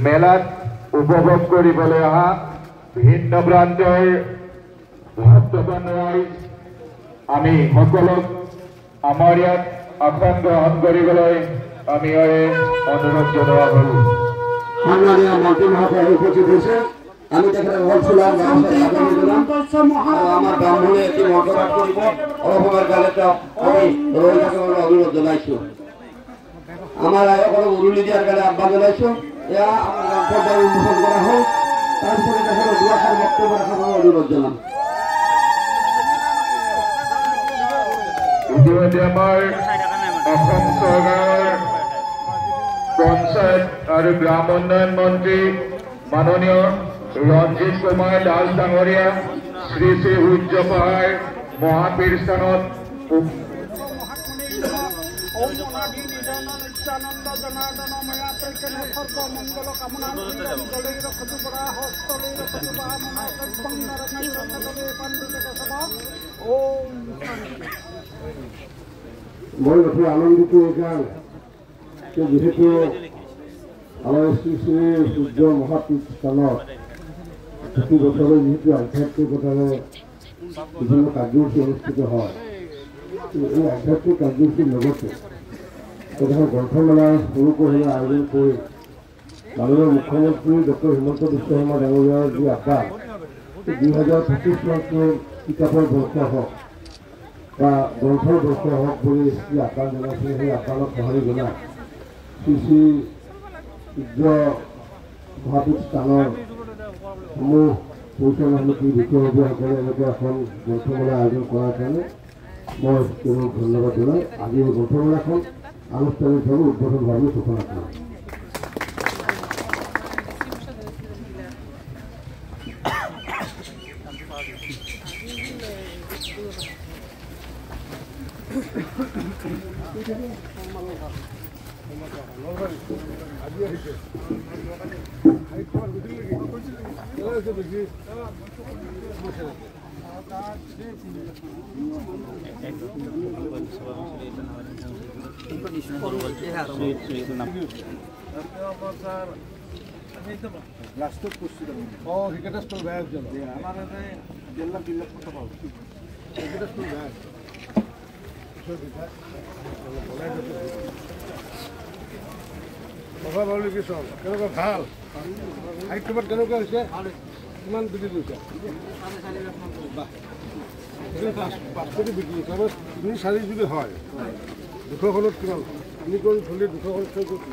মেলাত উপভোগ কৰিবলৈ অহা ভিন্ন প্ৰান্তৰ ভক্তগণ ৰাইজ আমি সকলক আমাৰ ইয়াত আসন গ্ৰহণ কৰিবলৈ আমি অনুৰোধ জনোৱা হ'ল। সন্মানীয় মন্ত্ৰী মহোদয় উপস্থিত হৈছে। আমি তেখেতক হলফুলাৰ আমাৰ ব্ৰাহ্মণে এটি মৰ্যাদা কৰিব অলপ সময়ৰ কাৰণে আমি ৰৈ থাকিবলৈ অনুৰোধ জনাইছোঁ। আমাৰ আয়োগক উৰুলি দিয়াৰ কাৰণে আহ্বান জনাইছোঁ। এয়া গ্ৰন্থৰ উন্মোচন কৰা হ'ল। তাৰপিছতে তেখেতৰ দুআষাৰ বক্তব্য ৰাখিবলৈ অনুৰোধ জনাম। ইতিমধ্যে আমাৰ অসম চৰকাৰৰ পঞ্চায়ত আৰু গ্ৰাম উন্নয়ন মন্ত্ৰী মাননীয় ৰঞ্জিত কুমাৰ দাস ডাঙৰীয়া শ্ৰী শ্ৰী সূৰ্য পাহাৰ মহাপীৰ স্থানত মই অতি আনন্দিত এইকাৰণে যিহেতু আমাৰ শ্ৰী শ্ৰী সূৰ্য মহাপীঠ স্থানত প্ৰতি বছৰে যিহেতু আধ্যাত্মিকতাৰে বিভিন্ন কাৰ্যসূচী অনুষ্ঠিত হয়, এই আধ্যাত্মিক কাৰ্যসূচীৰ লগতে প্ৰধান গ্ৰন্থমেলাৰ সৰুকৈ আয়োজন কৰি মাননীয় মুখ্যমন্ত্ৰী ডক্টৰ হিমন্ত বিশ্ব শৰ্মা ডাঙৰীয়াৰ যি আহ্বান 2025 চনটো কিতাপৰ বৰ্ষ হওক বা গ্ৰন্থৰ বৰ্ষ হওক বুলি যি আহ্বান জনাইছে, সেই আহ্বানক সঁহাৰি জনাই শ্ৰী শ্ৰী সূৰ্য মহাপীঠ স্থানৰ সমূহ পৰিচালনা সমিতিৰ বিষয়ববীয়াসকলে এনেকৈ এখন গ্ৰন্থমেলা আয়োজন কৰাৰ কাৰণে মই তেওঁক ধন্যবাদ জনাই আজি এই গ্ৰন্থমেলাখন আনুষ্ঠানিকভাৱে উদ্বোধন হোৱাৰ ঘোষণা কৰোঁ। লাষ্টত করছিল ক্রিকেটার স্কুল ব্যাগ আমার দেড় লাখ 2 লাখ টাকা পাবো ক্রিকেটার স্কুল ব্যাগ বাবা বলি কি সব কেনেকুৱা ভাল হাইট তোমাৰ কেনেকুৱা হৈছে কিমান বিক্ৰী কৰিছে পাঁচ কোটি বিক্ৰী তাৰপৰা 3-4 যদি হয় 200খনত কিমান 3 কোটি ধৰিলে 200খনত 6 কোটি